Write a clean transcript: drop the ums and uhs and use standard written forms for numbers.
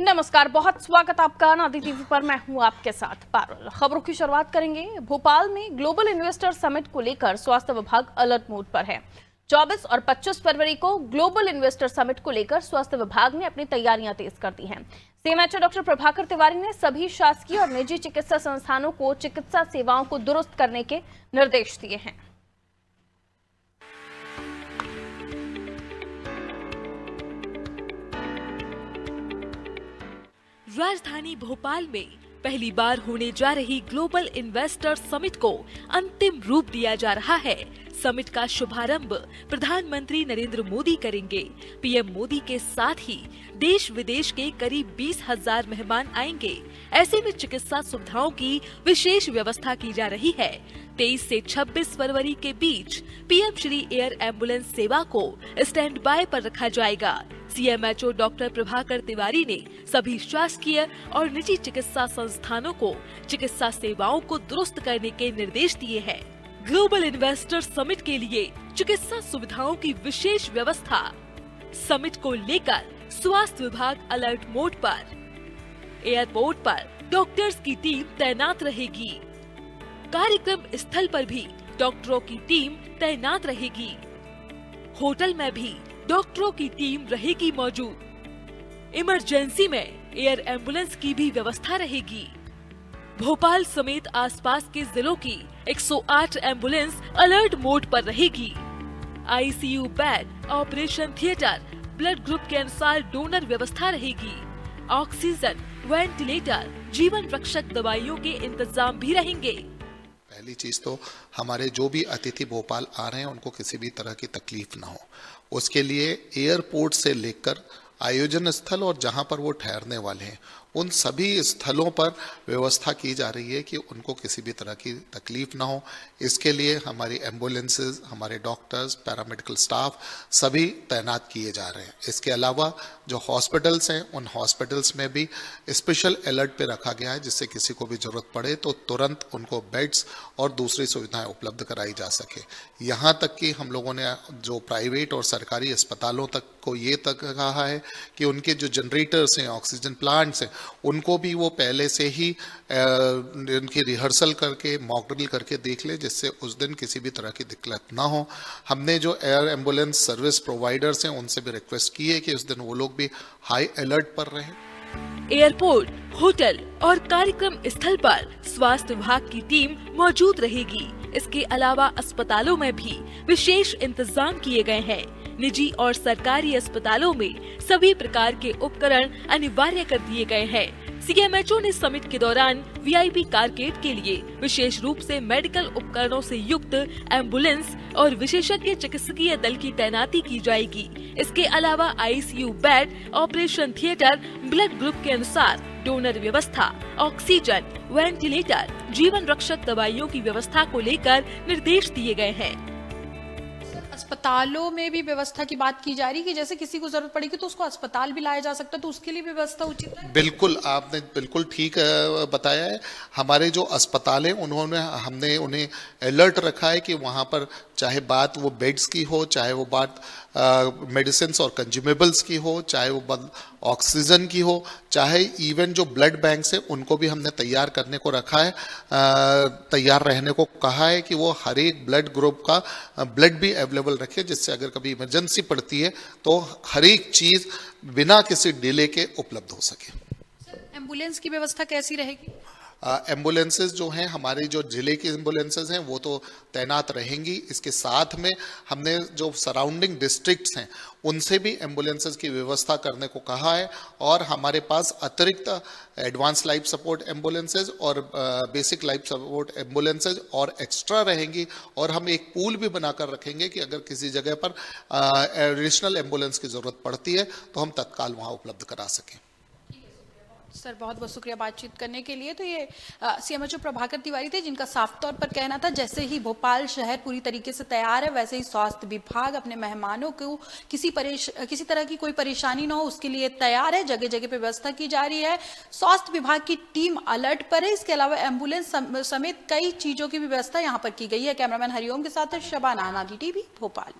नमस्कार, बहुत स्वागत आपका नादी टीवी पर। मैं हूं आपके साथ पारुल। खबरों की शुरुआत करेंगे। भोपाल में ग्लोबल इन्वेस्टर समिट को लेकर स्वास्थ्य विभाग अलर्ट मोड पर है। 24 और 25 फरवरी को ग्लोबल इन्वेस्टर समिट को लेकर स्वास्थ्य विभाग ने अपनी तैयारियां तेज कर दी हैं। सीएमएचओ डॉक्टर प्रभाकर तिवारी ने सभी शासकीय और निजी चिकित्सा संस्थानों को चिकित्सा सेवाओं को दुरुस्त करने के निर्देश दिए हैं। राजधानी भोपाल में पहली बार होने जा रही ग्लोबल इन्वेस्टर समिट को अंतिम रूप दिया जा रहा है। समिट का शुभारंभ प्रधानमंत्री नरेंद्र मोदी करेंगे। पीएम मोदी के साथ ही देश विदेश के करीब 20,000 मेहमान आएंगे। ऐसे में चिकित्सा सुविधाओं की विशेष व्यवस्था की जा रही है। 23 से 26 फरवरी के बीच पीएम श्री एयर एम्बुलेंस सेवा को स्टैंड बाय पर रखा जाएगा। सीएमएचओ डॉक्टर प्रभाकर तिवारी ने सभी शासकीय और निजी चिकित्सा संस्थानों को चिकित्सा सेवाओं को दुरुस्त करने के निर्देश दिए हैं। ग्लोबल इन्वेस्टर समिट के लिए चिकित्सा सुविधाओं की विशेष व्यवस्था। समिट को लेकर स्वास्थ्य विभाग अलर्ट मोड पर। एयरपोर्ट पर डॉक्टर्स की टीम तैनात रहेगी। कार्यक्रम स्थल पर भी डॉक्टरों की टीम तैनात रहेगी। होटल में भी डॉक्टरों की टीम रहेगी मौजूद। इमरजेंसी में एयर एम्बुलेंस की भी व्यवस्था रहेगी। भोपाल समेत आसपास के जिलों की 108 एम्बुलेंस अलर्ट मोड पर रहेगी। ICU bed, operation theatre, blood group के अनुसार डोनर व्यवस्था रहेगी। ऑक्सीजन, वेंटिलेटर, जीवन रक्षक दवाइयों के इंतजाम भी रहेंगे। पहली चीज तो हमारे जो भी अतिथि भोपाल आ रहे हैं उनको किसी भी तरह की तकलीफ ना हो, उसके लिए एयरपोर्ट से लेकर आयोजन स्थल और जहां पर वो ठहरने वाले हैं उन सभी स्थलों पर व्यवस्था की जा रही है कि उनको किसी भी तरह की तकलीफ ना हो। इसके लिए हमारी एम्बुलेंसेज, हमारे डॉक्टर्स, पैरामेडिकल स्टाफ सभी तैनात किए जा रहे हैं। इसके अलावा जो हॉस्पिटल्स हैं उन हॉस्पिटल्स में भी स्पेशल अलर्ट पे रखा गया है, जिससे किसी को भी जरूरत पड़े तो तुरंत उनको बेड्स और दूसरी सुविधाएं उपलब्ध कराई जा सके। यहाँ तक कि हम लोगों ने जो प्राइवेट और सरकारी अस्पतालों तक को ये तक कहा है कि उनके जो जनरेटर्स हैं, ऑक्सीजन प्लांट्स हैं, उनको भी वो पहले से ही उनकी रिहर्सल करके मॉक ड्रिल करके देख ले, जिससे उस दिन किसी भी तरह की दिक्कत ना हो। हमने जो एयर एम्बुलेंस सर्विस प्रोवाइडर्स हैं उनसे भी रिक्वेस्ट की है कि उस दिन वो लोग भी हाई अलर्ट पर रहें। एयरपोर्ट, होटल और कार्यक्रम स्थल पर स्वास्थ्य विभाग की टीम मौजूद रहेगी। इसके अलावा अस्पतालों में भी विशेष इंतजाम किए गए हैं। निजी और सरकारी अस्पतालों में सभी प्रकार के उपकरण अनिवार्य कर दिए गए हैं। सीएमएचओ ने समिट के दौरान वीआईपी कारकेड के लिए विशेष रूप से मेडिकल उपकरणों से युक्त एम्बुलेंस और विशेषज्ञ चिकित्सकीय दल की तैनाती की जाएगी। इसके अलावा ICU bed, operation theatre, blood group के अनुसार डोनर व्यवस्था, ऑक्सीजन, वेंटिलेटर, जीवन रक्षक दवाइयों की व्यवस्था को लेकर निर्देश दिए गए हैं। अस्पतालों में भी व्यवस्था की बात की जा रही है कि जैसे किसी को जरूरत पड़ेगी तो उसको अस्पताल भी लाया जा सकता है, तो उसके लिए भी व्यवस्था उचित है। बिल्कुल, आपने बिल्कुल ठीक बताया है। हमारे जो अस्पताल हैं हमने उन्हें अलर्ट रखा है कि वहाँ पर चाहे बात वो बेड्स की हो, चाहे वो बात मेडिसिन और कंज्यूमेबल्स की हो, चाहे वो बात ऑक्सीजन की हो, चाहे इवन जो ब्लड बैंक्स है उनको भी हमने तैयार करने को रखा है, तैयार रहने को कहा है कि वो हर एक ब्लड ग्रुप का ब्लड भी अवेलेबल रखे, जिससे अगर कभी इमरजेंसी पड़ती है तो हर एक चीज बिना किसी डिले के उपलब्ध हो सके। एम्बुलेंस की व्यवस्था कैसी रहेगी? एम्बुलेंसेज जो हैं, हमारे जो जिले की एम्बुलेंसेज हैं वो तो तैनात रहेंगी। इसके साथ में हमने जो सराउंडिंग डिस्ट्रिक्ट्स हैं उनसे भी एम्बुलेंसेज की व्यवस्था करने को कहा है, और हमारे पास अतिरिक्त एडवांस लाइफ सपोर्ट एम्बुलेंसेज और बेसिक लाइफ सपोर्ट एम्बुलेंसेज और एक्स्ट्रा रहेंगी। और हम एक पूल भी बनाकर रखेंगे कि अगर किसी जगह पर एडिशनल एम्बुलेंस की ज़रूरत पड़ती है तो हम तत्काल वहाँ उपलब्ध करा सकें। सर, बहुत बहुत शुक्रिया बातचीत करने के लिए। तो ये सीएमएचओ प्रभाकर तिवारी थे, जिनका साफ तौर पर कहना था जैसे ही भोपाल शहर पूरी तरीके से तैयार है वैसे ही स्वास्थ्य विभाग अपने मेहमानों को किसी तरह की कोई परेशानी ना हो उसके लिए तैयार है। जगह जगह पे व्यवस्था की जा रही है। स्वास्थ्य विभाग की टीम अलर्ट पर है। इसके अलावा एम्बुलेंस समेत कई चीजों की भी व्यवस्था यहाँ पर की गई है। कैमरामैन हरिओम के साथ शबाना, नादी टीवी, भोपाल।